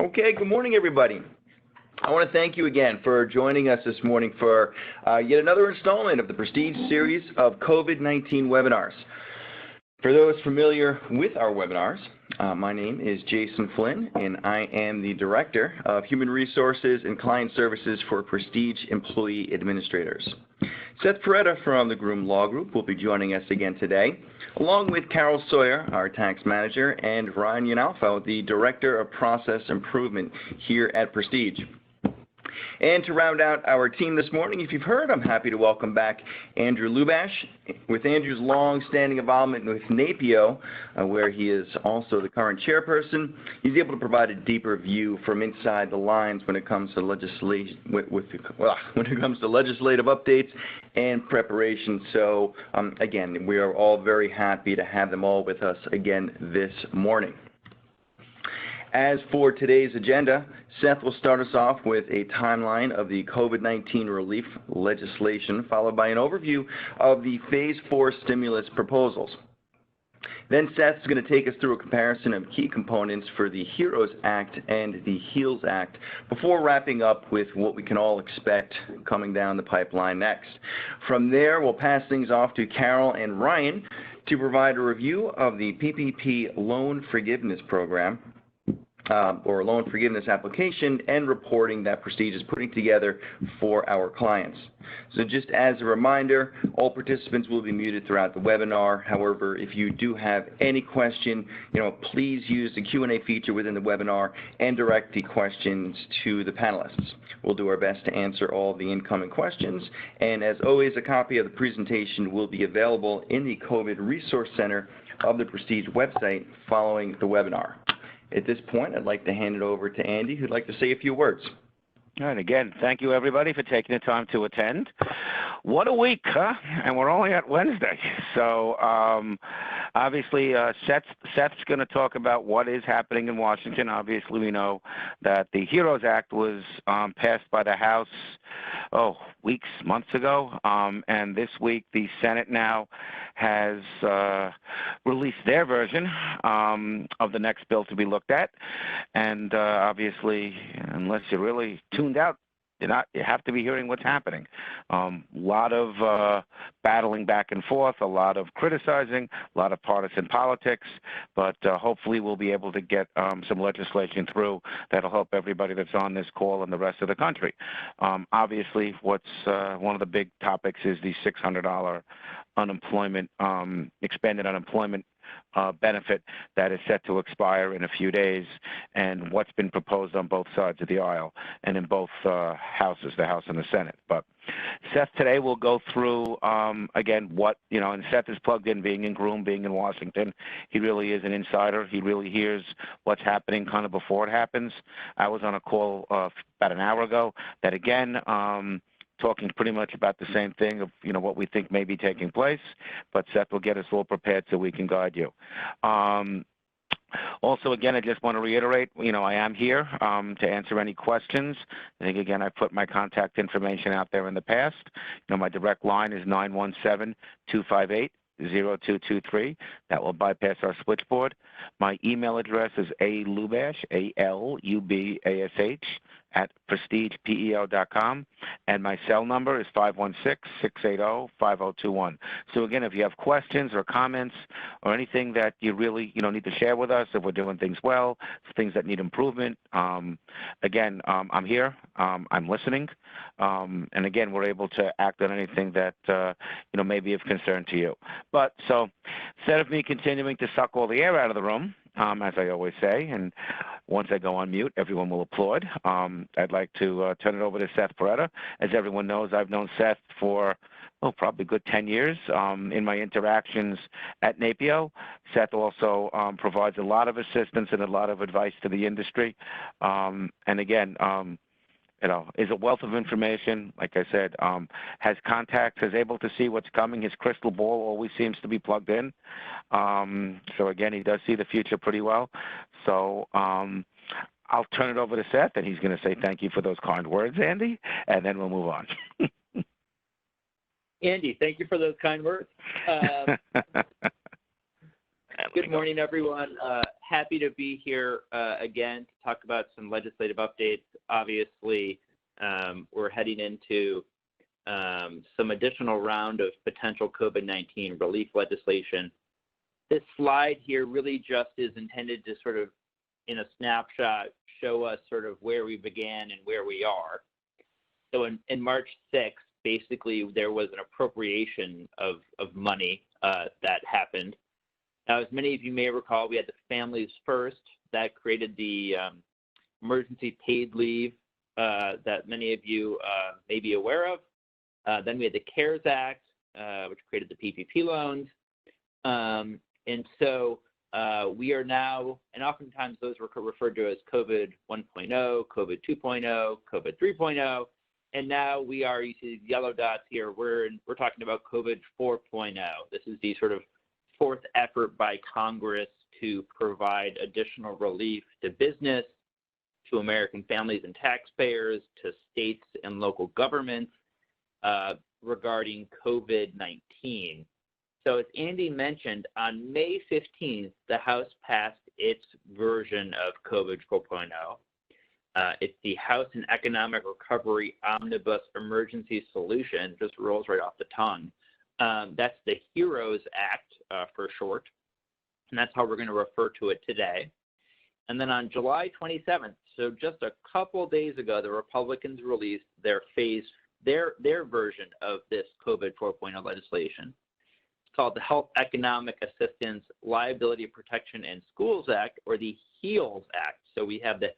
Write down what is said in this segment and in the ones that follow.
Okay, good morning, everybody. I want to thank you again for joining us this morning for yet another installment of the Prestige series of COVID-19 webinars. For those familiar with our webinars, my name is Jason Flynn, and I am the Director of Human Resources and Client Services for Prestige Employee Administrators. Seth Peretta from the Groom Law Group will be joining us again today, along with Carol Sawyer, our Tax Manager, and Ryan Yanalfo, the Director of Process Improvement here at Prestige. And to round out our team this morning, if you've heard, I'm happy to welcome back Andrew Lubash. With Andrew's long-standing involvement with NAPIO, where he is also the current chairperson, he's able to provide a deeper view from inside the lines when it comes to legislation, when it comes to legislative updates and preparation. So again, we are all very happy to have them all with us again this morning. As for today's agenda, Seth will start us off with a timeline of the COVID-19 relief legislation, followed by an overview of the Phase 4 stimulus proposals. Then Seth's going to take us through a comparison of key components for the HEROES Act and the HEALS Act before wrapping up with what we can all expect coming down the pipeline next. From there, we'll pass things off to Carol and Ryan to provide a review of the PPP Loan Forgiveness Program, or loan forgiveness application and reporting that Prestige is putting together for our clients. So just as a reminder, all participants will be muted throughout the webinar. However, if you do have any question, please use the Q&A feature within the webinar and direct the questions to the panelists. We'll do our best to answer all the incoming questions. And as always, a copy of the presentation will be available in the COVID Resource Center of the Prestige website following the webinar. At this point, I'd like to hand it over to Andy, who'd like to say a few words. All right, again, thank you, everybody, for taking the time to attend. What a week, huh? And we're only at Wednesday. So obviously, Seth's going to talk about what is happening in Washington. Obviously, we know that the HEROES Act was passed by the House, months ago. And this week, the Senate now has released their version of the next bill to be looked at. And obviously, unless you're really tuned out, you have to be hearing what's happening. A lot of battling back and forth, a lot of criticizing, a lot of partisan politics, but hopefully we'll be able to get some legislation through that'll help everybody that's on this call and the rest of the country. Obviously, what's one of the big topics is the $600 unemployment, expanded unemployment benefit that is set to expire in a few days, and what's been proposed on both sides of the aisle and in both houses, the House and the Senate. But Seth today will go through, again, what, and Seth is plugged in, being in Groom, being in Washington. He really is an insider. He really hears what's happening kind of before it happens. I was on a call about an hour ago that, again, talking pretty much about the same thing of, what we think may be taking place, but Seth will get us all prepared so we can guide you. Also, again, I just want to reiterate, I am here to answer any questions. I think, again, I put my contact information out there in the past. My direct line is 917-258-0223. That will bypass our switchboard. My email address is alubash, A-L-U-B-A-S-H, @prestigepeo.com, and my cell number is 516-680-5021. So again, if you have questions or comments or anything that you really need to share with us, if we're doing things well, things that need improvement, again, I'm here, I'm listening, and again, we're able to act on anything that may be of concern to you. But so instead of me continuing to suck all the air out of the room, as I always say, and once I go on mute, everyone will applaud. I'd like to turn it over to Seth Peretta. As everyone knows, I've known Seth for, probably a good 10 years in my interactions at NAPIO. Seth also provides a lot of assistance and a lot of advice to the industry. And again, is a wealth of information, like I said, has contacts, is able to see what's coming. His crystal ball always seems to be plugged in. So again, he does see the future pretty well. So I'll turn it over to Seth, and he's going to say thank you for those kind words, Andy, and then we'll move on. Andy, thank you for those kind words. Good morning, everyone. Happy to be here again to talk about some legislative updates. Obviously, we're heading into some additional round of potential COVID-19 relief legislation. This slide here really just is intended to sort of, in a snapshot, show us sort of where we began and where we are. So in March 6th, basically, there was an appropriation of money that happened. Now, as many of you may recall, we had the Families First that created the emergency paid leave that many of you may be aware of. Then we had the CARES Act, which created the PPP loans. And so we are now, and oftentimes those were referred to as COVID 1.0, COVID 2.0, COVID 3.0. And now we are, you see yellow dots here, we're talking about COVID 4.0. This is the sort of fourth effort by Congress to provide additional relief to business, to American families and taxpayers, to states and local governments regarding COVID-19. So as Andy mentioned, on May 15th, the House passed its version of COVID 4.0. It's the House and Economic Recovery Omnibus Emergency Solution, just rolls right off the tongue. That's the HEROES Act for short, and that's how we're going to refer to it today. And then on July 27th, so just a couple days ago, the Republicans released their version of this COVID 4.0 legislation. It's called the Health Economic Assistance Liability Protection and Schools Act, or the HEALS Act. So we have the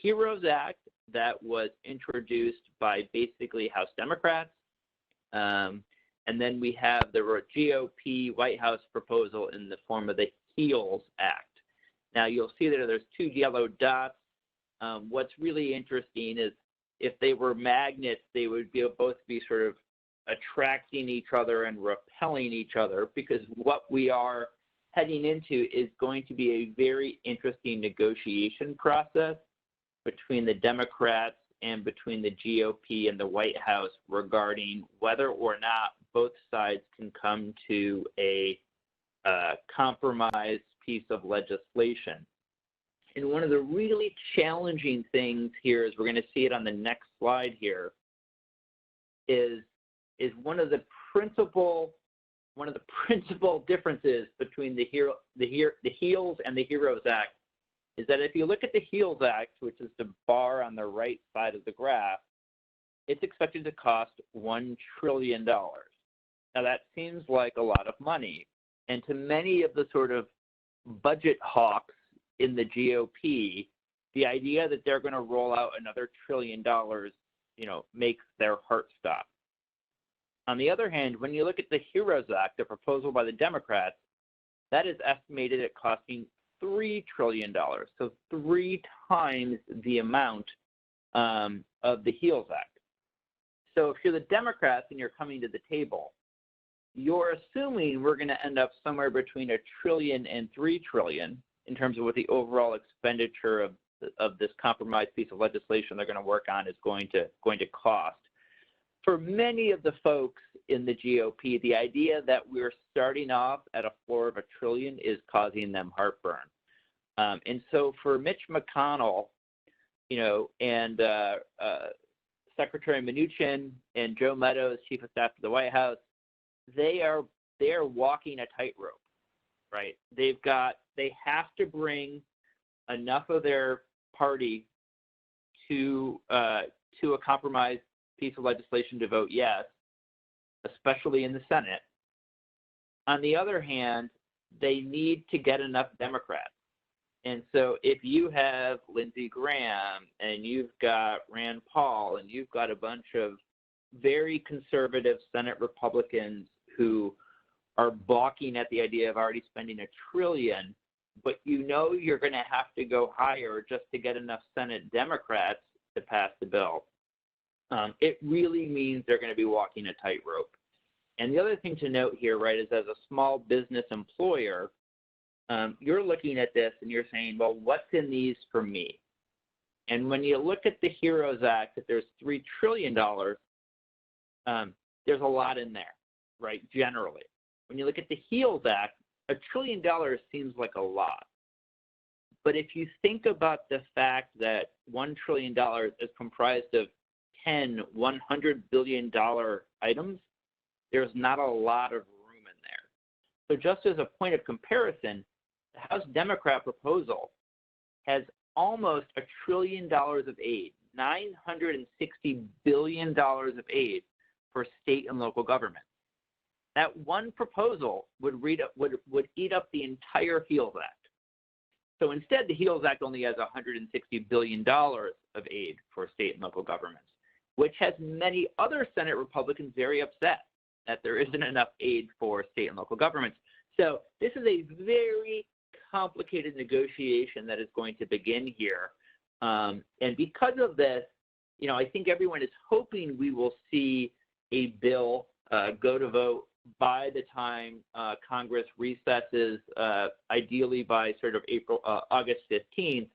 HEROES Act that was introduced by basically House Democrats. And then we have the GOP White House proposal in the form of the HEALS Act. Now you'll see that there's two yellow dots. What's really interesting is if they were magnets, they would both be sort of attracting each other and repelling each other, because what we are heading into is going to be a very interesting negotiation process between the Democrats and between the GOP and the White House regarding whether or not both sides can come to a compromise piece of legislation. And one of the really challenging things here is, we're going to see it on the next slide here, is one of the principal differences between the HEALS and the HEROES Act is that if you look at the HEALS Act, which is the bar on the right side of the graph, it's expected to cost $1 trillion. Now that seems like a lot of money. And to many of the sort of budget hawks in the GOP, the idea that they're going to roll out another $1 trillion, makes their heart stop. On the other hand, when you look at the HEROES Act, the proposal by the Democrats, that is estimated at costing $3 trillion, so 3 times the amount of the HEALS Act. So if you're the Democrats and you're coming to the table, you're assuming we're going to end up somewhere between $1 trillion and $3 trillion in terms of what the overall expenditure of this compromise piece of legislation they're going to work on is going to cost. For many of the folks in the GOP, the idea that we're starting off at a floor of $1 trillion is causing them heartburn. And so for Mitch McConnell, and Secretary Mnuchin and Joe Meadows, Chief of Staff to the White House, they are walking a tightrope, right? They have to bring enough of their party to a compromise piece of legislation to vote yes, especially in the Senate. On the other hand, they need to get enough Democrats. And so if you have Lindsey Graham and you've got Rand Paul and you've got a bunch of very conservative Senate Republicans who are balking at the idea of already spending $1 trillion, but you're going to have to go higher just to get enough Senate Democrats to pass the bill, it really means they're going to be walking a tightrope. And the other thing to note here, right, is as a small business employer, you're looking at this and you're saying, well, what's in these for me? And when you look at the HEROES Act, if there's $3 trillion, there's a lot in there, right, generally. When you look at the HEALS Act, $1 trillion seems like a lot. But if you think about the fact that $1 trillion is comprised of 10 $100 billion items, there's not a lot of room in there. So just as a point of comparison, the House Democrat proposal has almost $1 trillion of aid, $960 billion of aid for state and local governments. That one proposal would eat up the entire HEALS Act. So instead, the HEALS Act only has $160 billion of aid for state and local governments, which has many other Senate Republicans very upset that there isn't enough aid for state and local governments. So this is a very complicated negotiation that is going to begin here. And because of this, I think everyone is hoping we will see a bill go to vote by the time Congress recesses, ideally by sort of August 15th.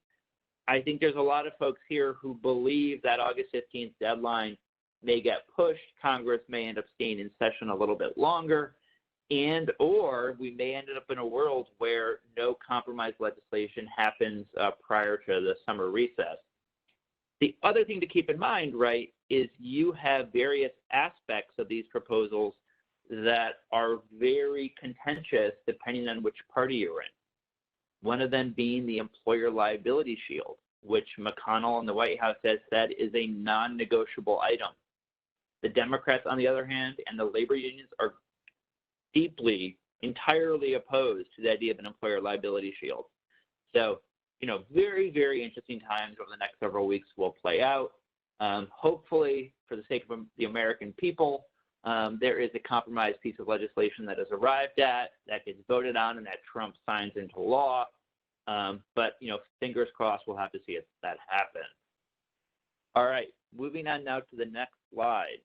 I think there's a lot of folks here who believe that August 15th deadline may get pushed. Congress may end up staying in session a little bit longer, or we may end up in a world where no compromise legislation happens prior to the summer recess. The other thing to keep in mind, right, is you have various aspects of these proposals that are very contentious depending on which party you're in. One of them being the employer liability shield, which McConnell and the White House has said is a non-negotiable item. The Democrats, on the other hand, and the labor unions are entirely opposed to the idea of an employer liability shield. So, very, very interesting times over the next several weeks will play out. Hopefully, for the sake of the American people, there is a compromise piece of legislation that is arrived at, that gets voted on, and that Trump signs into law. But, fingers crossed, we'll have to see if that happens. All right, moving on now to the next slide.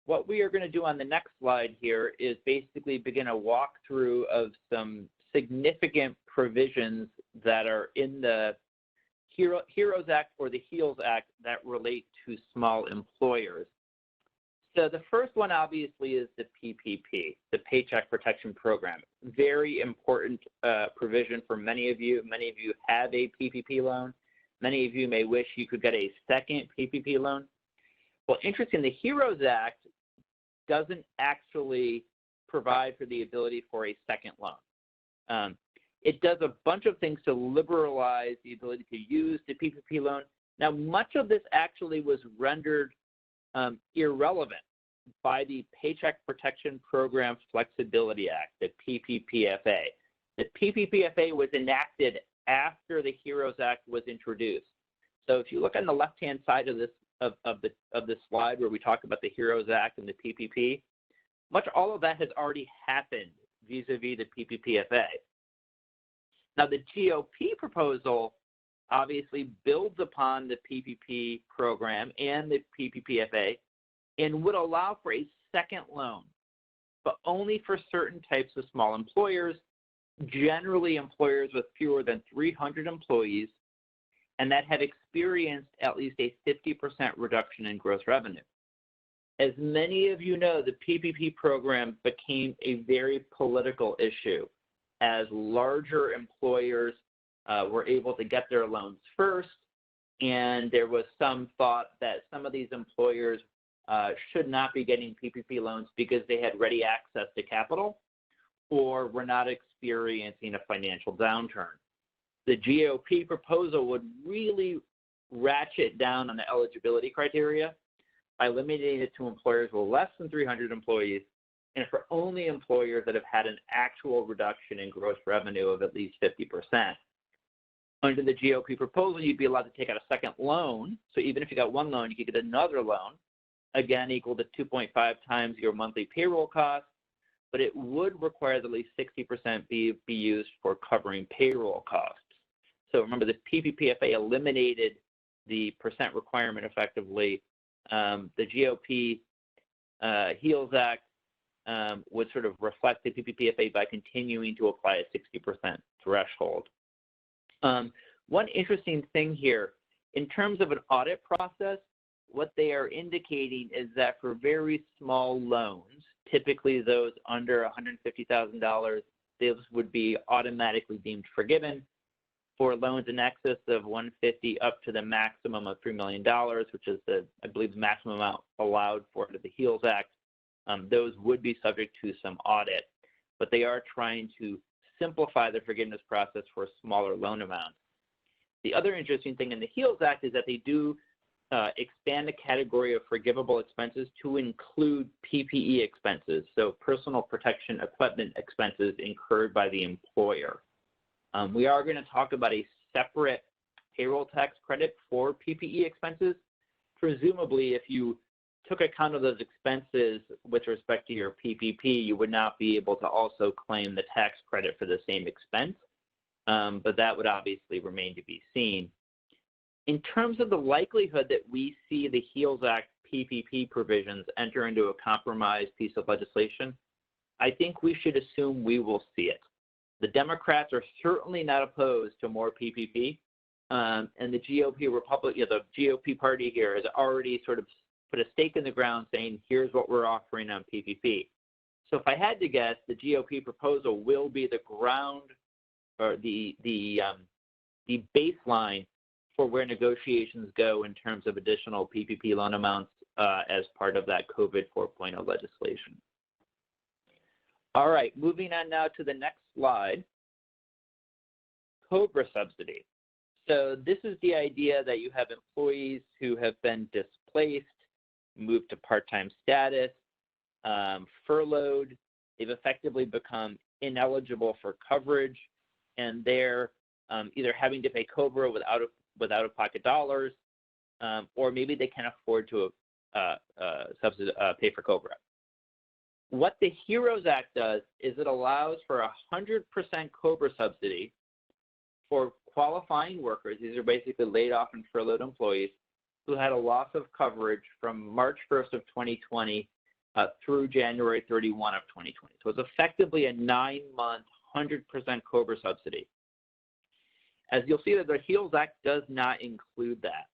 What we are going to do on the next slide here is basically begin a walkthrough of some significant provisions that are in the HEROES Act or the HEALS Act that relate to small employers. So the first one obviously is the PPP, the Paycheck Protection Program. Very important provision for many of you. Many of you have a PPP loan. Many of you may wish you could get a second PPP loan. Well, interesting, the HEROES Act doesn't actually provide for the ability for a second loan. It does a bunch of things to liberalize the ability to use the PPP loan. Now, much of this actually was rendered irrelevant by the Paycheck Protection Program Flexibility Act, the PPPFA. The PPPFA was enacted after the HEROES Act was introduced. So if you look on the left-hand side of this this slide where we talk about the HEROES Act and the PPP, much all of that has already happened vis-a-vis the PPPFA. Now, the GOP proposal obviously builds upon the PPP program and the PPPFA and would allow for a second loan, but only for certain types of small employers, generally employers with fewer than 300 employees, and that have experienced at least a 50% reduction in gross revenue. As many of you know, the PPP program became a very political issue as larger employers were able to get their loans first, and there was some thought that some of these employers should not be getting PPP loans because they had ready access to capital or were not experiencing a financial downturn. The GOP proposal would really ratchet down on the eligibility criteria by limiting it to employers with less than 300 employees and for only employers that have had an actual reduction in gross revenue of at least 50%. Under the GOP proposal, you'd be allowed to take out a second loan. So even if you got one loan, you could get another loan, again, equal to 2.5 times your monthly payroll costs, but it would require that at least 60% be used for covering payroll costs. So remember, the PPPFA eliminated the percent requirement effectively. The GOP HEALS Act would sort of reflect the PPPFA by continuing to apply a 60% threshold. One interesting thing here, in terms of an audit process, what they are indicating is that for very small loans, Typically, those under $150,000, those would be automatically deemed forgiven. For loans in excess of $150,000 up to the maximum of $3 million, which is I believe, the maximum amount allowed for under the HEALS Act, those would be subject to some audit. But they are trying to simplify the forgiveness process for smaller loan amounts. The other interesting thing in the HEALS Act is that they do expand the category of forgivable expenses to include PPE expenses, so personal protection equipment expenses incurred by the employer. We are going to talk about a separate payroll tax credit for PPE expenses. Presumably, if you took account of those expenses with respect to your PPP, you would not be able to also claim the tax credit for the same expense, but that would obviously remain to be seen. In terms of the likelihood that we see the HEALS Act PPP provisions enter into a compromised piece of legislation, I think we should assume we will see it. The Democrats are certainly not opposed to more PPP, and the GOP party here has already sort of put a stake in the ground saying, here's what we're offering on PPP. So if I had to guess, the GOP proposal will be the ground or the baseline for where negotiations go in terms of additional PPP loan amounts as part of that COVID 4.0 legislation. All right, moving on now to the next slide, COBRA Subsidy. So this is the idea that you have employees who have been displaced, moved to part-time status, furloughed, they've effectively become ineligible for coverage, and they're either having to pay COBRA without out-of-pocket dollars, or maybe they can't afford to pay for COBRA. What the HEROES Act does is it allows for 100% COBRA subsidy for qualifying workers. These are basically laid off and furloughed employees who had a loss of coverage from March 1st of 2020 through January 31 of 2020. So it's effectively a 9-month, 100% COBRA subsidy. As you'll see, that the HEALS Act does not include that.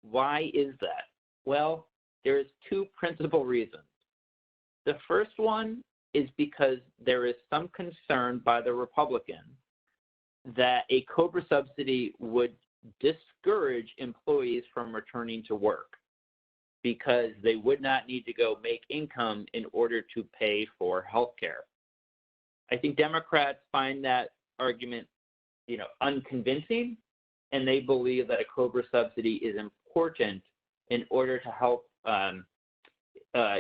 Why is that? Well, there's two principal reasons. The first one is because there is some concern by the Republicans that a COBRA subsidy would discourage employees from returning to work because they would not need to go make income in order to pay for health care. I think Democrats find that argument, unconvincing, and they believe that a COBRA subsidy is important in order to help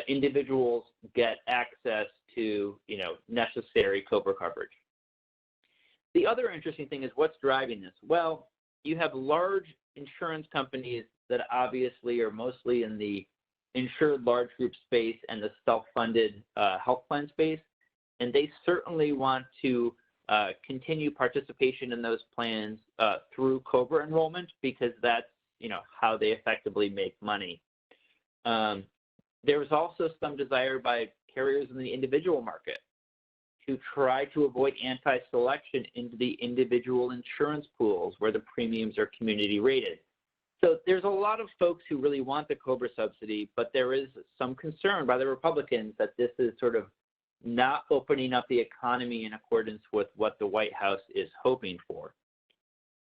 individuals get access to, necessary COBRA coverage. The other interesting thing is what's driving this? Well, you have large insurance companies that obviously are mostly in the insured large group space and the self-funded health plan space, and they certainly want to continue participation in those plans through COBRA enrollment because that's, how they effectively make money. There is also some desire by carriers in the individual market to try to avoid anti-selection into the individual insurance pools where the premiums are community rated. So there's a lot of folks who really want the COBRA subsidy, but there is some concern by the Republicans that this is sort of not opening up the economy in accordance with what the White House is hoping for.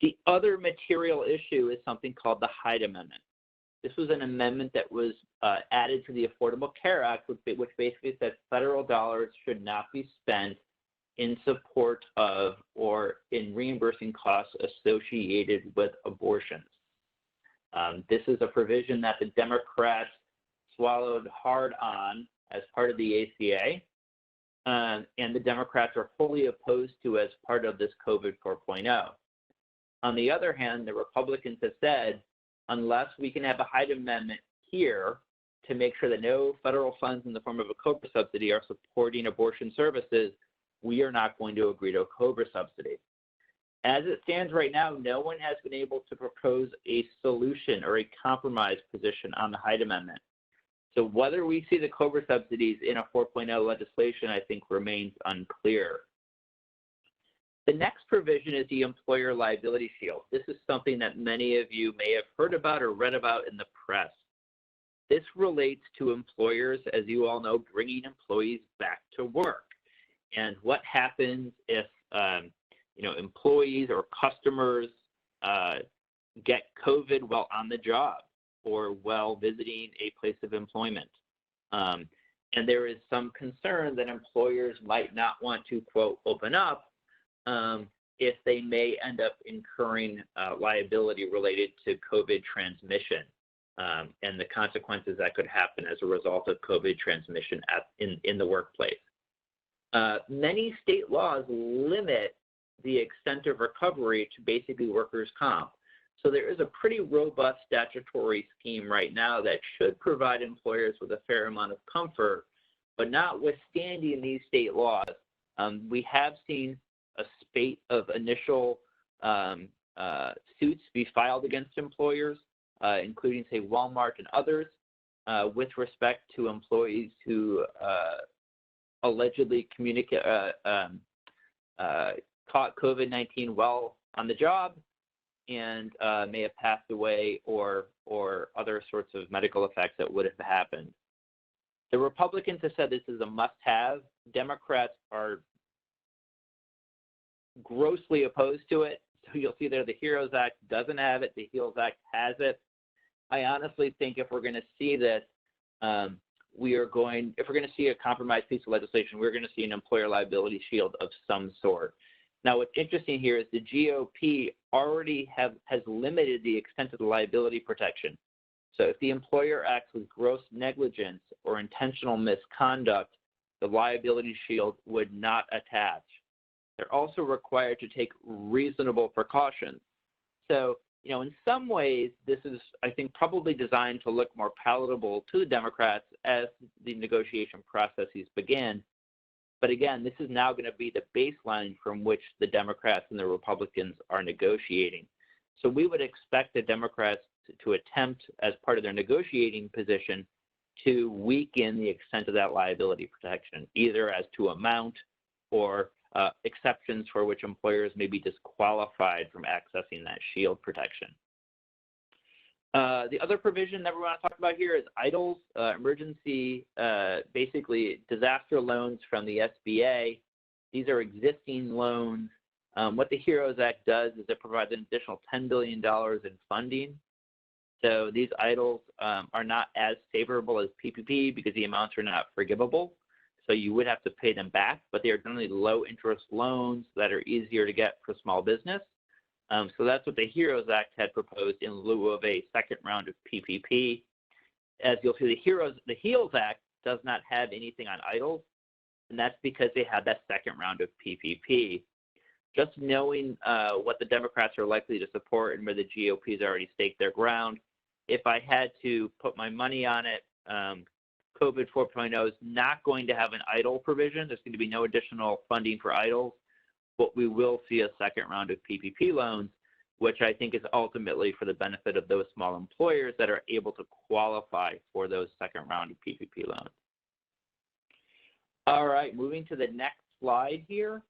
The other material issue is something called the Hyde Amendment. This was an amendment that was added to the Affordable Care Act, which basically said federal dollars should not be spent in support of or in reimbursing costs associated with abortions. This is a provision that the Democrats swallowed hard on as part of the ACA, and the Democrats are fully opposed to as part of this COVID 4.0. On the other hand, the Republicans have said, unless we can have a Hyde Amendment here to make sure that no federal funds in the form of a COBRA subsidy are supporting abortion services, we are not going to agree to a COBRA subsidy. As it stands right now, no one has been able to propose a solution or a compromise position on the Hyde Amendment. So whether we see the COBRA subsidies in a 4.0 legislation, I think remains unclear. The next provision is the employer liability shield. This is something that many of you may have heard about or read about in the press. This relates to employers, as you all know, bringing employees back to work. And what happens if employees or customers get COVID while on the job or while visiting a place of employment? And there is some concern that employers might not want to, quote, open up if they may end up incurring liability related to COVID transmission and the consequences that could happen as a result of COVID transmission in the workplace. Many state laws limit the extent of recovery to basically workers' comp. So there is a pretty robust statutory scheme right now that should provide employers with a fair amount of comfort, but notwithstanding these state laws, we have seen a spate of initial suits be filed against employers, including, say, Walmart and others, with respect to employees who allegedly caught COVID-19 while on the job and may have passed away or other sorts of medical effects that would have happened. The Republicans have said this is a must-have. Democrats are grossly opposed to it. So you'll see there the HEROES Act doesn't have it. The HEALS Act has it. I honestly think if we're going to see this, if we're going to see a compromised piece of legislation, we're going to see an employer liability shield of some sort. Now, what's interesting here is the GOP already has limited the extent of the liability protection. So if the employer acts with gross negligence or intentional misconduct, the liability shield would not attach. They're also required to take reasonable precautions. So, in some ways, this is, I think, probably designed to look more palatable to the Democrats as the negotiation processes begin. But again, this is now going to be the baseline from which the Democrats and the Republicans are negotiating. So we would expect the Democrats to attempt, as part of their negotiating position, to weaken the extent of that liability protection, either as to amount or exceptions for which employers may be disqualified from accessing that shield protection. The other provision that we want to talk about here is EIDLs, emergency, basically disaster loans from the SBA. These are existing loans. What the HEROES Act does is it provides an additional $10 billion in funding. So these EIDLs are not as favorable as PPP because the amounts are not forgivable. So you would have to pay them back, but they are generally low interest loans that are easier to get for small business. So that's what the HEROES Act had proposed in lieu of a second round of PPP. As you'll see, the HEALS Act does not have anything on EIDLs, and that's because they had that second round of PPP. Just knowing what the Democrats are likely to support and where the GOP has already staked their ground, if I had to put my money on it, COVID 4.0 is not going to have an EIDL provision. There's going to be no additional funding for EIDLs, but we will see a second round of PPP loans, which I think is ultimately for the benefit of those small employers that are able to qualify for those second round of PPP loans. All right, moving to the next slide here.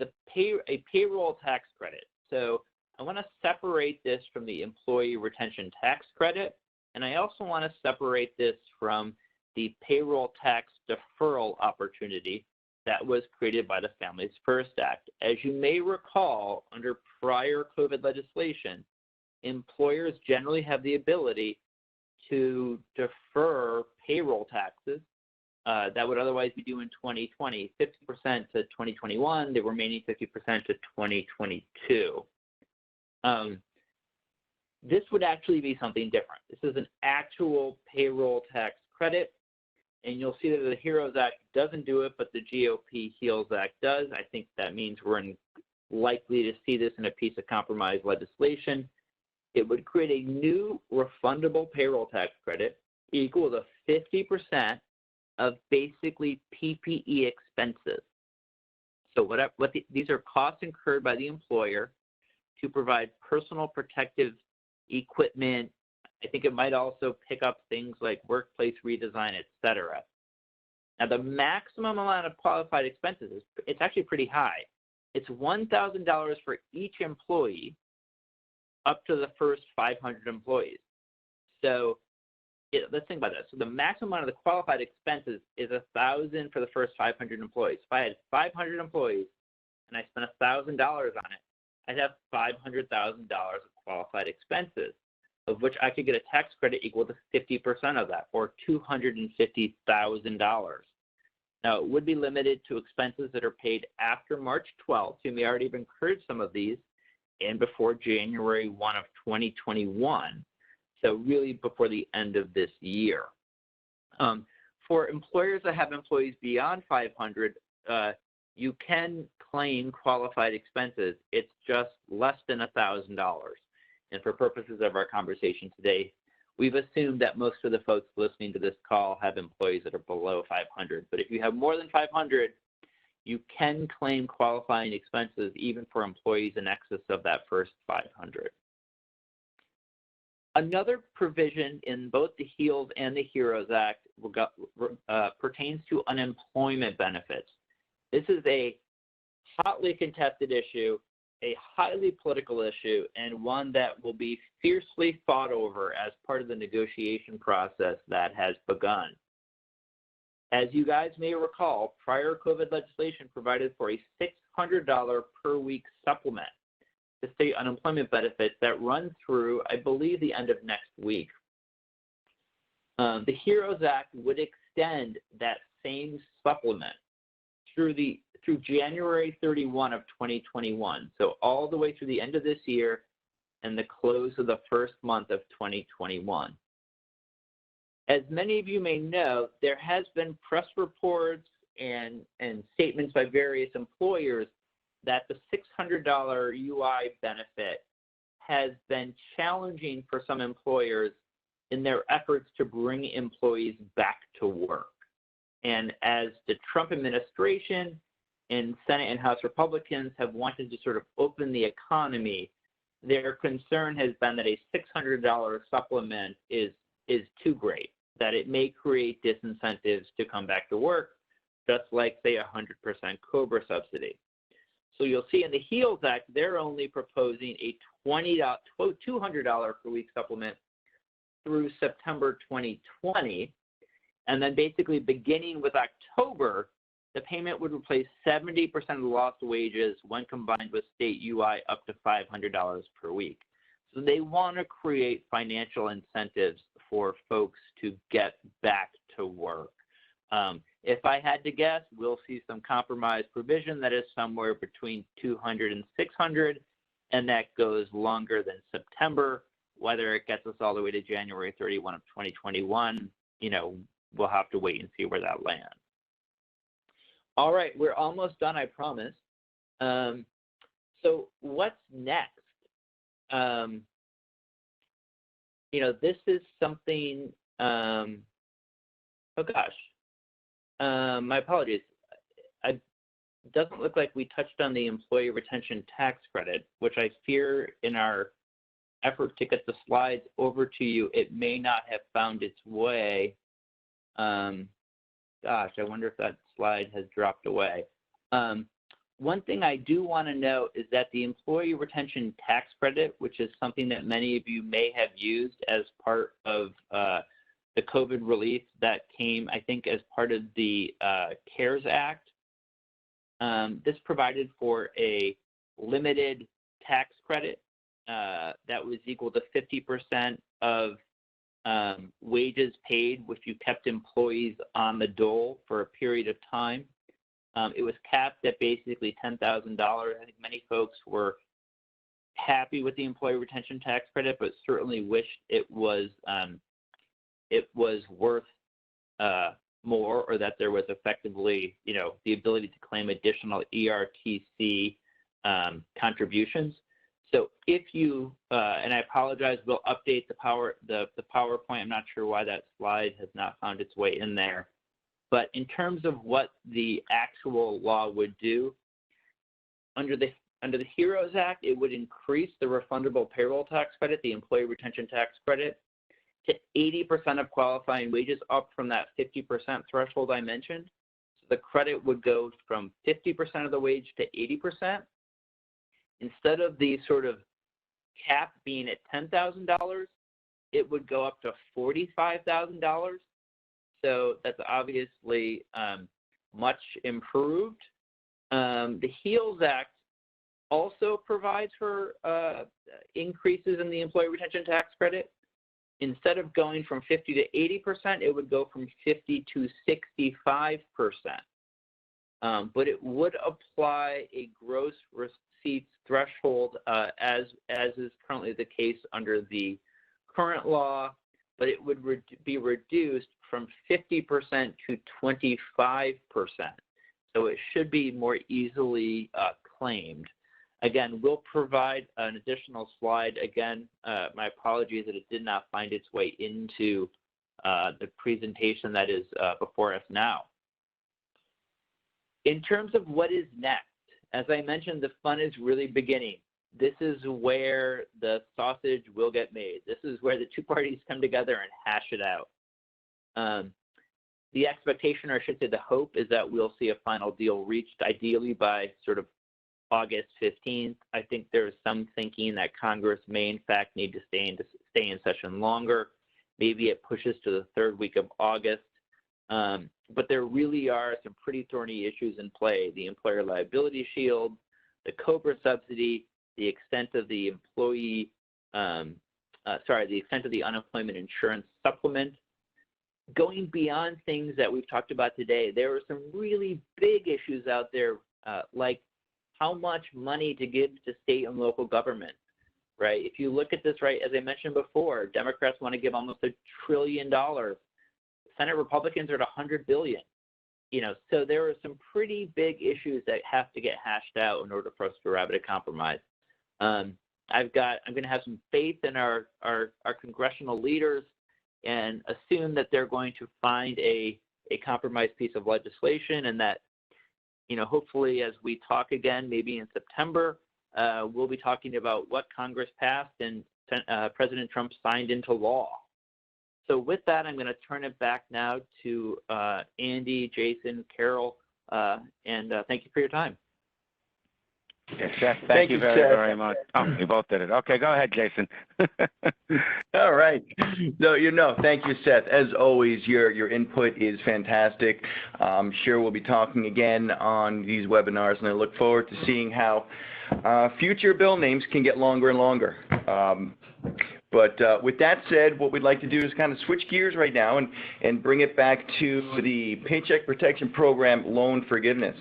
A payroll tax credit. So I want to separate this from the employee retention tax credit, and I also want to separate this from the payroll tax deferral opportunity that was created by the Families First Act. As you may recall, under prior COVID legislation, employers generally have the ability to defer payroll taxes that would otherwise be due in 2020, 50% to 2021, the remaining 50% to 2022. This would actually be something different. This is an actual payroll tax credit, and you'll see that the HEROES Act doesn't do it, but the GOP HEALS Act does. I think that means we're likely to see this in a piece of compromise legislation. It would create a new refundable payroll tax credit equal to 50% of basically PPE expenses. So these are costs incurred by the employer to provide personal protective equipment. I think it might also pick up things like workplace redesign, et cetera. Now, the maximum amount of qualified expenses, it's actually pretty high. It's $1,000 for each employee up to the first 500 employees. So let's think about that. So the maximum amount of the qualified expenses is $1,000 for the first 500 employees. If I had 500 employees and I spent $1,000 on it, I'd have $500,000 of qualified expenses, of which I could get a tax credit equal to 50% of that, or $250,000. Now, it would be limited to expenses that are paid after March 12th. You may already have incurred some of these, and before January 1 of 2021. So really before the end of this year. For employers that have employees beyond 500, you can claim qualified expenses. It's just less than $1,000. And for purposes of our conversation today, we've assumed that most of the folks listening to this call have employees that are below 500. But if you have more than 500, you can claim qualifying expenses even for employees in excess of that first 500. Another provision in both the HEALS and the HEROES Act pertains to unemployment benefits. This is a hotly contested issue, a highly political issue, and one that will be fiercely fought over as part of the negotiation process that has begun. As you guys may recall, prior COVID legislation provided for a $600 per week supplement to state unemployment benefits that run through, I believe, the end of next week. The HEROES Act would extend that same supplement through January 31 of 2021, so all the way through the end of this year and the close of the first month of 2021. As many of you may know, there has been press reports and statements by various employers that the $600 UI benefit has been challenging for some employers in their efforts to bring employees back to work. And as the Trump administration and Senate and House Republicans have wanted to sort of open the economy, their concern has been that a $600 supplement is too great, that it may create disincentives to come back to work, just like, say, 100% COBRA subsidy. So you'll see in the HEALS Act, they're only proposing a $200 per week supplement through September 2020. And then basically beginning with October, the payment would replace 70% of the lost wages when combined with state UI up to $500 per week. So they want to create financial incentives for folks to get back to work. If I had to guess, we'll see some compromise provision that is somewhere between 200 and 600, and that goes longer than September. Whether it gets us all the way to January 31 of 2021, we'll have to wait and see where that lands. All right, we're almost done, I promise. So what's next? This is something, oh gosh. My apologies. It doesn't look like we touched on the employee retention tax credit, which I fear in our effort to get the slides over to you, it may not have found its way. Gosh, I wonder if that slide has dropped away. One thing I do want to note is that the employee retention tax credit, which is something that many of you may have used as part of the COVID relief that came, I think, as part of the CARES Act. This provided for a limited tax credit that was equal to 50% of wages paid if you kept employees on the dole for a period of time. It was capped at basically $10,000. I think many folks were happy with the employee retention tax credit, but certainly wished it was worth more, or that there was effectively, the ability to claim additional ERTC contributions. So if you, and I apologize, we'll update the PowerPoint. I'm not sure why that slide has not found its way in there. But in terms of what the actual law would do, under the HEROES Act, it would increase the refundable payroll tax credit, the employee retention tax credit, to 80% of qualifying wages, up from that 50% threshold I mentioned. So the credit would go from 50% of the wage to 80%. Instead of the sort of cap being at $10,000, it would go up to $45,000. So that's obviously much improved. The HEALS Act also provides for increases in the employee retention tax credit. Instead of going from 50 to 80%, it would go from 50 to 65%. But it would apply a gross receipts threshold as is currently the case under the current law, but it would be reduced from 50% to 25%. So it should be more easily claimed. Again, we'll provide an additional slide. Again, my apologies that it did not find its way into the presentation that is before us now. In terms of what is next, as I mentioned, the fun is really beginning. This is where the sausage will get made. This is where the two parties come together and hash it out. The expectation, or I should say the hope, is that we'll see a final deal reached ideally by sort of August 15th. I think there's some thinking that Congress may in fact need to stay in session longer. Maybe it pushes to the third week of August. But there really are some pretty thorny issues in play: the employer liability shield, the COBRA subsidy, the extent of the the extent of the unemployment insurance supplement. Going beyond things that we've talked about today, there are some really big issues out there, like how much money to give to state and local government, right? If you look at this, right, as I mentioned before, Democrats want to give almost $1 trillion. Senate Republicans are at $100 billion. So there are some pretty big issues that have to get hashed out in order for us to arrive at a compromise. I'm going to have some faith in our congressional leaders and assume that they're going to find a compromise piece of legislation, and that, hopefully as we talk again, maybe in September, we'll be talking about what Congress passed and President Trump signed into law. So with that, I'm going to turn it back now to Andy, Jason, Carol, and thank you for your time. Yes, Seth, thank you very, very much. Oh, we both did it. Okay, go ahead, Jason. All right. No, thank you, Seth. As always, your input is fantastic. I'm sure we'll be talking again on these webinars, and I look forward to seeing how future bill names can get longer and longer. But with that said, what we'd like to do is kind of switch gears right now and bring it back to the Paycheck Protection Program loan forgiveness.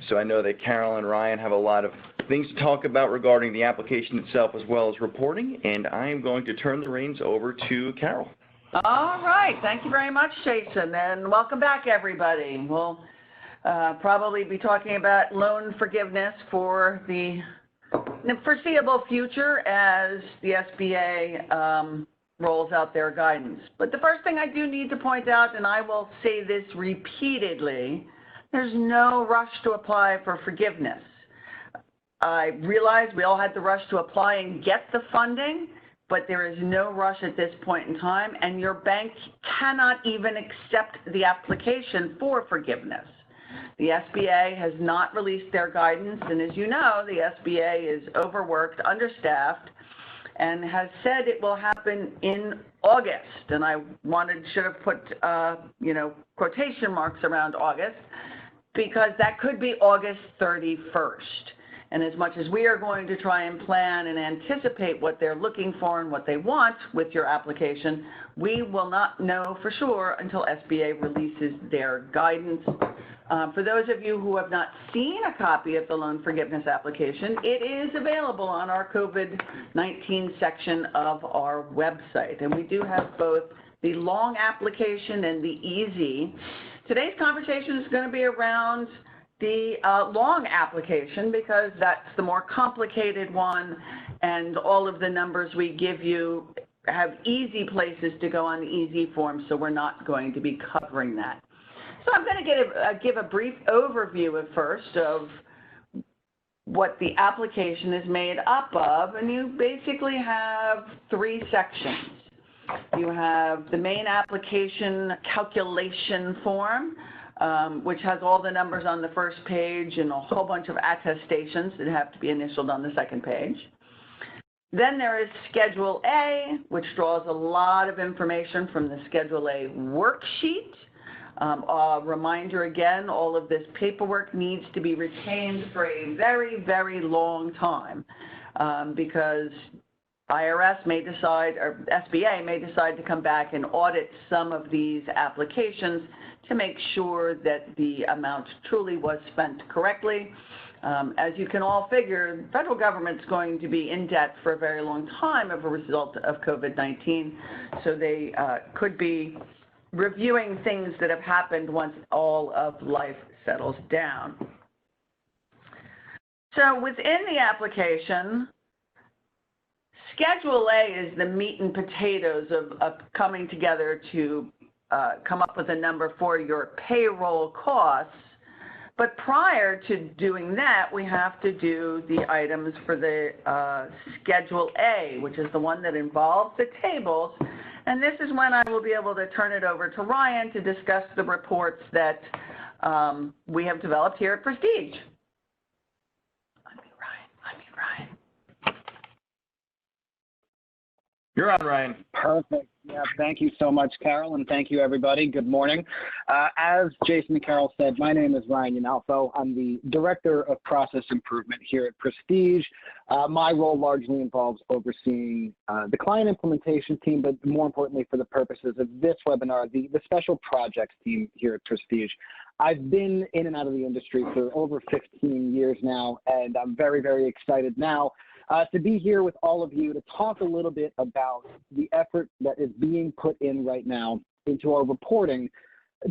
So I know that Carol and Ryan have a lot of things to talk about regarding the application itself as well as reporting, and I am going to turn the reins over to Carol. All right. Thank you very much, Jason, and welcome back, everybody. We'll probably be talking about loan forgiveness for the foreseeable future as the SBA rolls out their guidance. But the first thing I do need to point out, and I will say this repeatedly, there's no rush to apply for forgiveness. I realize we all had the rush to apply and get the funding, but there is no rush at this point in time, and your bank cannot even accept the application for forgiveness. The SBA has not released their guidance, and as you know, the SBA is overworked, understaffed, and has said it will happen in August. And I should have put, quotation marks around August, because that could be August 31st. And as much as we are going to try and plan and anticipate what they're looking for and what they want with your application, we will not know for sure until SBA releases their guidance. For those of you who have not seen a copy of the loan forgiveness application, it is available on our COVID-19 section of our website. And we do have both the long application and the easy. Today's conversation is going to be around the long application, because that's the more complicated one, and all of the numbers we give you have easy places to go on the easy form, so we're not going to be covering that. So I'm going to give a brief overview at first of what the application is made up of, and you basically have three sections. You have the main application calculation form, which has all the numbers on the first page and a whole bunch of attestations that have to be initialed on the second page. Then there is Schedule A, which draws a lot of information from the Schedule A worksheet. A reminder again, all of this paperwork needs to be retained for a very, very long time because IRS may decide, or SBA may decide to come back and audit some of these applications to make sure that the amount truly was spent correctly. As you can all figure, the federal government's going to be in debt for a very long time as a result of COVID-19, so they could be reviewing things that have happened once all of life settles down. So within the application, Schedule A is the meat and potatoes of coming together to come up with a number for your payroll costs. But prior to doing that, we have to do the items for the Schedule A, which is the one that involves the tables. And this is when I will be able to turn it over to Ryan to discuss the reports that we have developed here at Prestige. Ryan. You're on, Ryan. Perfect. Yeah, thank you so much, Carol, and thank you, everybody. Good morning. As Jason and Carol said, my name is Ryan Yanalfo. I'm the Director of Process Improvement here at Prestige. My role largely involves overseeing the client implementation team, but more importantly, for the purposes of this webinar, the special projects team here at Prestige. I've been in and out of the industry for over 15 years now, and I'm very, very excited now to be here with all of you to talk a little bit about the effort that is being put in right now into our reporting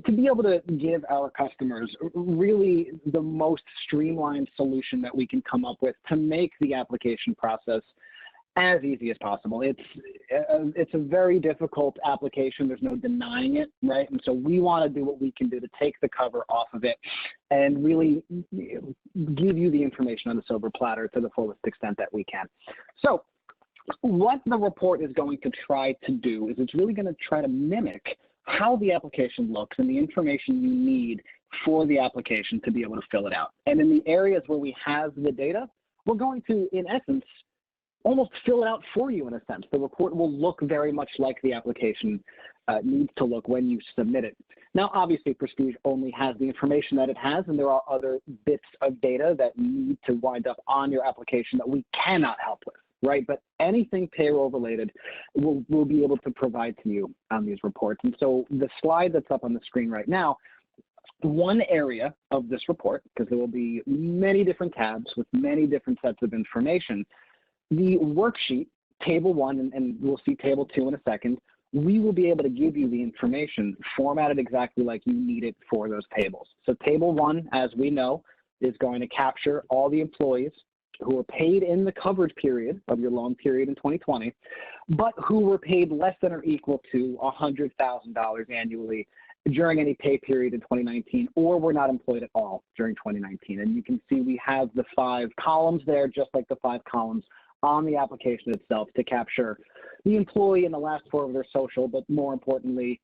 to be able to give our customers really the most streamlined solution that we can come up with to make the application process as easy as possible. It's a very difficult application. There's no denying it, right? And so we want to do what we can do to take the cover off of it and really give you the information on the silver platter to the fullest extent that we can. So what the report is going to try to do is it's really going to try to mimic how the application looks and the information you need for the application to be able to fill it out. And in the areas where we have the data, we're going to, in essence, almost fill it out for you in a sense. The report will look very much like the application needs to look when you submit it. Now, obviously, Prestige only has the information that it has, and there are other bits of data that need to wind up on your application that we cannot help with, right? But anything payroll related, we'll be able to provide to you on these reports. And so the slide that's up on the screen right now, one area of this report, because there will be many different tabs with many different sets of information, the worksheet, Table 1, and we'll see Table 2 in a second, we will be able to give you the information formatted exactly like you need it for those tables. So Table 1, as we know, is going to capture all the employees who were paid in the covered period of your loan period in 2020, but who were paid less than or equal to $100,000 annually during any pay period in 2019, or were not employed at all during 2019. And you can see we have the 5 columns there, just like the 5 columns on the application itself to capture the employee and the last 4 of their social, but more importantly,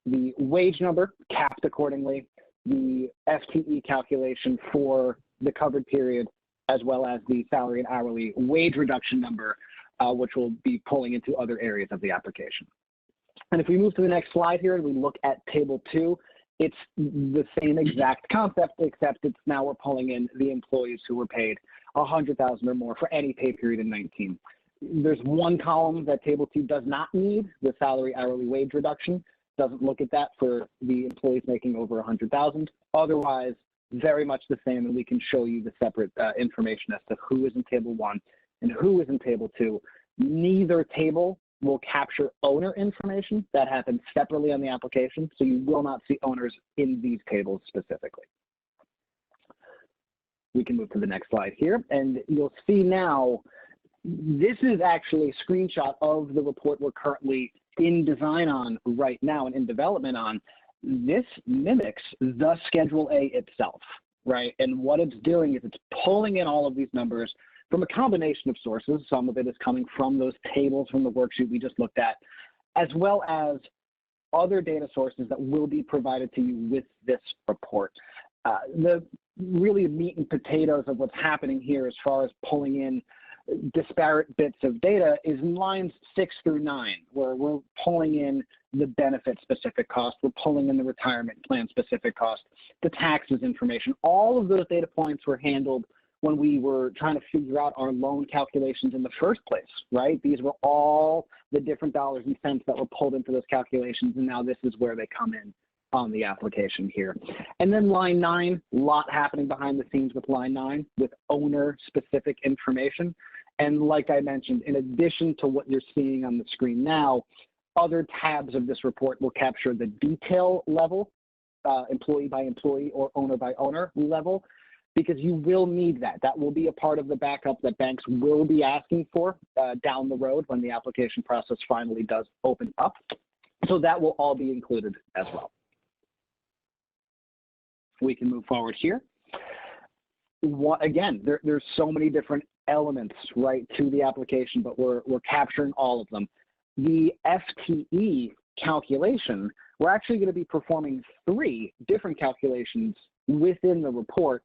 the wage number capped accordingly, the FTE calculation for the covered period, as well as the salary and hourly wage reduction number, which will be pulling into other areas of the application. And if we move to the next slide here and we look at Table 2, it's the same exact concept, except it's now we're pulling in the employees who were paid $100,000 or more for any pay period in 19. There's one column that Table 2 does not need, the salary hourly wage reduction. Doesn't look at that for the employees making over $100,000. Otherwise, very much the same, and we can show you the separate information as to who is in Table 1 and who is in Table 2. Neither table will capture owner information. That happens separately on the application, so you will not see owners in these tables specifically. We can move to the next slide here, and you'll see now this is actually a screenshot of the report we're currently in design on right now and in development on. This mimics the Schedule A itself, right? And what it's doing is it's pulling in all of these numbers from a combination of sources. Some of it is coming from those tables from the worksheet we just looked at, as well as other data sources that will be provided to you with this report. The really meat and potatoes of what's happening here as far as pulling in disparate bits of data is in lines 6 through 9, where we're pulling in the benefit-specific cost, we're pulling in the retirement plan-specific cost, the taxes information. All of those data points were handled when we were trying to figure out our loan calculations in the first place, right? These were all the different dollars and cents that were pulled into those calculations, and now this is where they come in on the application here. And then line 9, a lot happening behind the scenes with line 9 with owner-specific information. And like I mentioned, in addition to what you're seeing on the screen now, other tabs of this report will capture the detail level, employee by employee or owner by owner level, because you will need that. That will be a part of the backup that banks will be asking for down the road when the application process finally does open up. So that will all be included as well. We can move forward here. Again, there's so many different elements, right, to the application, but we're capturing all of them. The FTE calculation, we're actually going to be performing 3 different calculations within the report.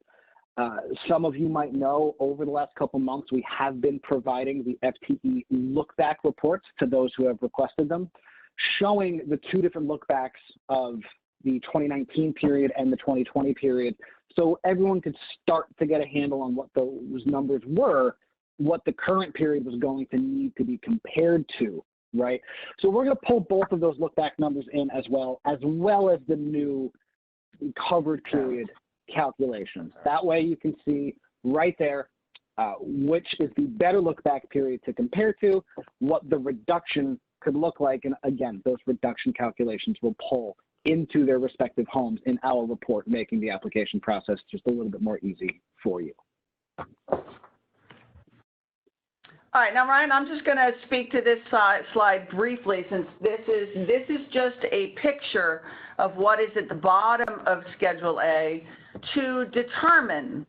Some of you might know over the last couple months, we have been providing the FTE look-back reports to those who have requested them, showing the 2 different look-backs of the 2019 period and the 2020 period, so everyone could start to get a handle on what those numbers were, what the current period was going to need to be compared to, right? So we're going to pull both of those look-back numbers in as well as the new covered period calculations. That way you can see right there which is the better look-back period to compare to, what the reduction could look like, and again, those reduction calculations will pull into their respective homes in our report, making the application process just a little bit more easy for you. All right, now Ryan, I'm just going to speak to this slide briefly, since this is just a picture of what is at the bottom of Schedule A to determine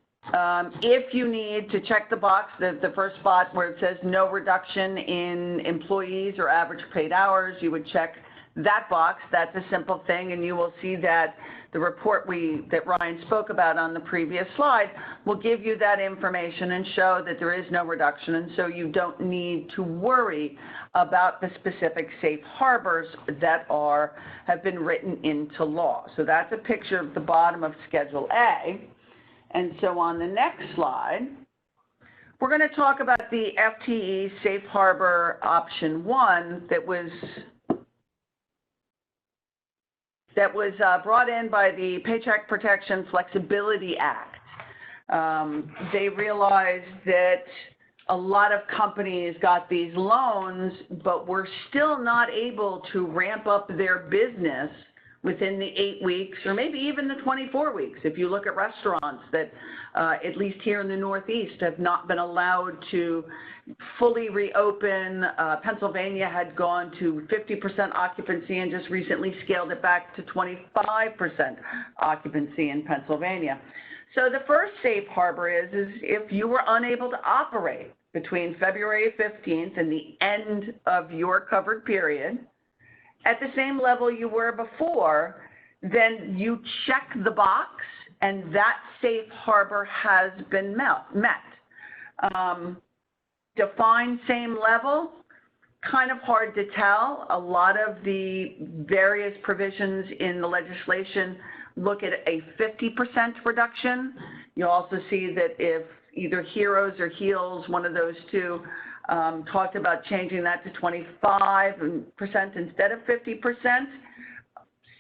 if you need to check the box, the first spot where it says no reduction in employees or average paid hours, you would check that box. That's a simple thing, and you will see that the report that Ryan spoke about on the previous slide will give you that information and show that there is no reduction, and so you don't need to worry about the specific safe harbors that have been written into law. So that's a picture of the bottom of Schedule A. And so on the next slide, we're going to talk about the FTE Safe Harbor Option 1 that was brought in by the Paycheck Protection Flexibility Act. They realized that a lot of companies got these loans, but were still not able to ramp up their business within the 8 weeks or maybe even the 24 weeks. If you look at restaurants that, at least here in the Northeast, have not been allowed to fully reopen. Pennsylvania had gone to 50% occupancy and just recently scaled it back to 25% occupancy in Pennsylvania. So the first safe harbor is if you were unable to operate between February 15th and the end of your covered period at the same level you were before, then you check the box and that safe harbor has been met. Define same level, kind of hard to tell. A lot of the various provisions in the legislation look at a 50% reduction. You'll also see that if either Heroes or Heels, one of those two, talked about changing that to 25% instead of 50%.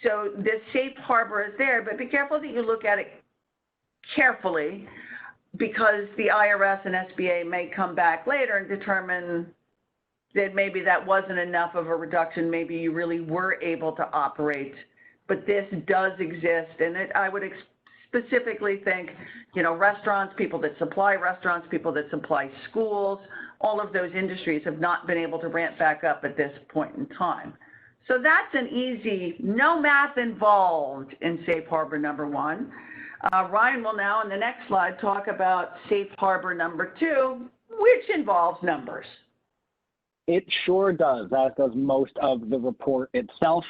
So the safe harbor is there, but be careful that you look at it carefully, because the IRS and SBA may come back later and determine that maybe that wasn't enough of a reduction. Maybe you really were able to operate, but this does exist. And I would specifically think, restaurants, people that supply restaurants, people that supply schools, all of those industries have not been able to ramp back up at this point in time. So that's an easy, no math involved in Safe Harbor number 1. Ryan will now, in the next slide, talk about Safe Harbor number 2, which involves numbers. It sure does, as does most of the report itself.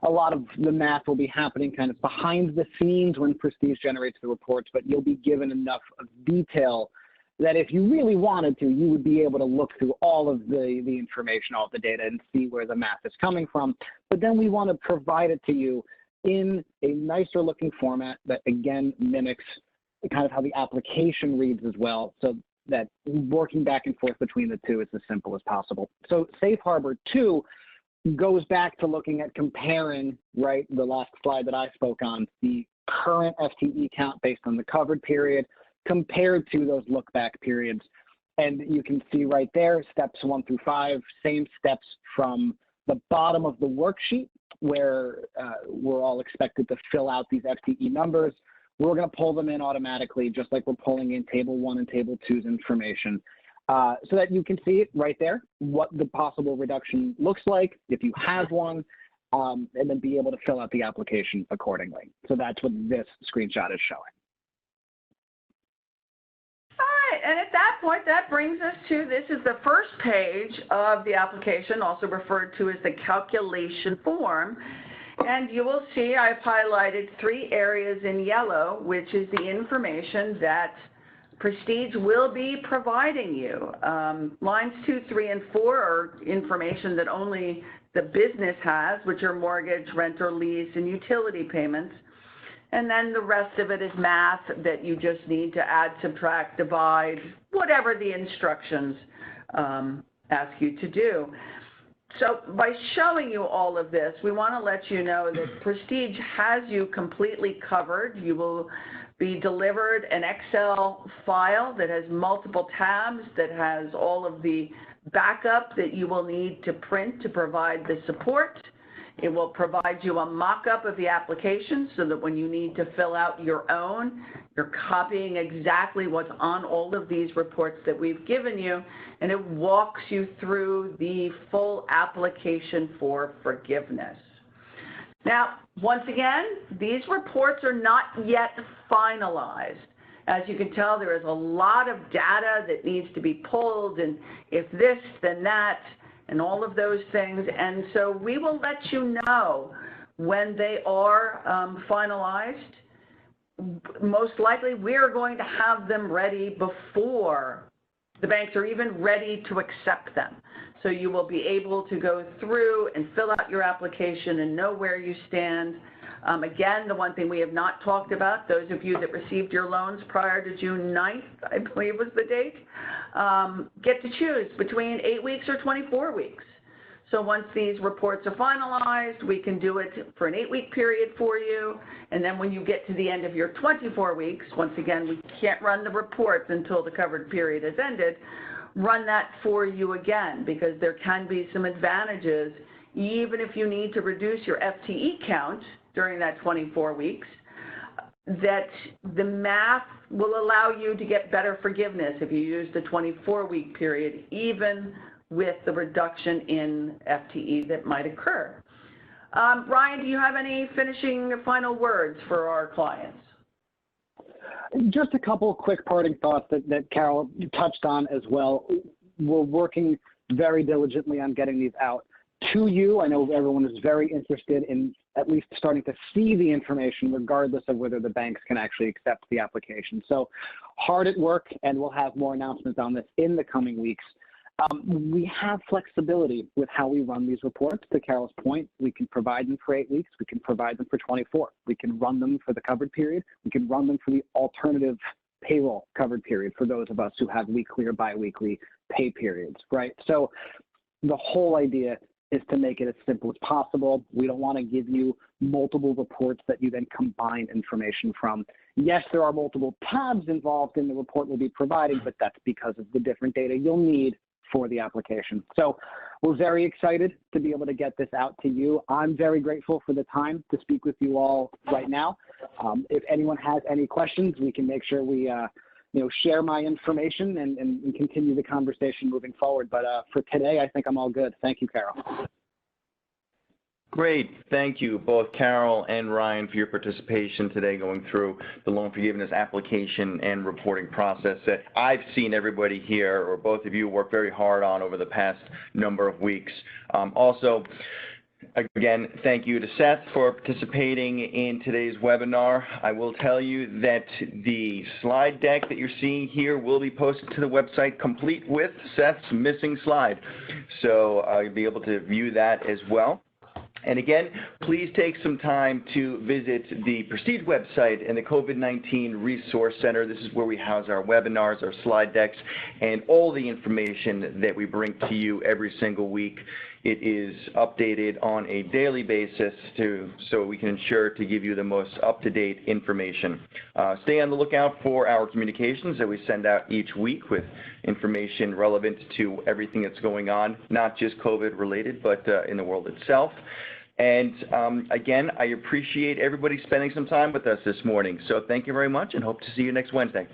A lot of the math will be happening kind of behind the scenes when Prestige generates the reports, but you'll be given enough detail that if you really wanted to, you would be able to look through all of the information, all of the data, and see where the math is coming from. But then we want to provide it to you in a nicer looking format that, again, mimics kind of how the application reads as well, so that working back and forth between the two is as simple as possible. So Safe Harbor 2 goes back to looking at comparing, right, the last slide that I spoke on, the current FTE count based on the covered period compared to those look back periods. And you can see right there, steps 1 through 5, same steps from the bottom of the worksheet where we're all expected to fill out these FTE numbers. We're going to pull them in automatically, just like we're pulling in Table 1 and Table 2's information, so that you can see it right there, what the possible reduction looks like, if you have one, and then be able to fill out the application accordingly. So that's what this screenshot is showing. All right, and at that point, that brings us to, this is the first page of the application, also referred to as the calculation form. And you will see I've highlighted 3 areas in yellow, which is the information that Prestige will be providing you. Lines 2, 3, and 4 are information that only the business has, which are mortgage, rent or lease, and utility payments. And then the rest of it is math that you just need to add, subtract, divide, whatever the instructions ask you to do. So by showing you all of this, we want to let you know that Prestige has you completely covered. You will be delivered an Excel file that has multiple tabs, that has all of the backup that you will need to print to provide the support. It will provide you a mock-up of the application so that when you need to fill out your own, you're copying exactly what's on all of these reports that we've given you, and it walks you through the full application for forgiveness. Now, once again, these reports are not yet finalized. As you can tell, there is a lot of data that needs to be pulled, and if this, then that, and all of those things. And so we will let you know when they are finalized. Most likely, we are going to have them ready before the banks are even ready to accept them. So you will be able to go through and fill out your application and know where you stand. Again, the one thing we have not talked about, those of you that received your loans prior to June 9th, I believe was the date, get to choose between 8 weeks or 24 weeks. So once these reports are finalized, we can do it for an 8-week period for you. And then when you get to the end of your 24 weeks, once again, we can't run the reports until the covered period has ended, run that for you again, because there can be some advantages, even if you need to reduce your FTE count during that 24 weeks, that the math will allow you to get better forgiveness if you use the 24-week period, even with the reduction in FTE that might occur. Ryan, do you have any finishing final words for our clients? Just a couple of quick parting thoughts that Carol touched on as well. We're working very diligently on getting these out to you. I know everyone is very interested in at least starting to see the information, regardless of whether the banks can actually accept the application. So hard at work, and we'll have more announcements on this in the coming weeks. We have flexibility with how we run these reports. To Carol's point, we can provide them for 8 weeks. We can provide them for 24. We can run them for the covered period. We can run them for the alternative payroll covered period for those of us who have weekly or biweekly pay periods, right? So the whole idea is to make it as simple as possible. We don't want to give you multiple reports that you then combine information from. Yes, there are multiple tabs involved in the report we'll be providing, but that's because of the different data you'll need for the application. So we're very excited to be able to get this out to you. I'm very grateful for the time to speak with you all right now. If anyone has any questions, we can make sure we share my information and continue the conversation moving forward. But for today, I think I'm all good. Thank you, Carol. Great. Thank you, both Carol and Ryan, for your participation today going through the loan forgiveness application and reporting process that I've seen everybody here, or both of you, work very hard on over the past number of weeks. Also, Again, thank you to Seth for participating in today's webinar. I will tell you that the slide deck that you're seeing here will be posted to the website complete with Seth's missing slide. So you'll be able to view that as well. And again, please take some time to visit the Prestige website and the COVID-19 Resource Center. This is where we house our webinars, our slide decks, and all the information that we bring to you every single week. It is updated on a daily basis so we can ensure to give you the most up-to-date information. Stay on the lookout for our communications that we send out each week with information relevant to everything that's going on, not just COVID related, but in the world itself. And again, I appreciate everybody spending some time with us this morning. So thank you very much and hope to see you next Wednesday.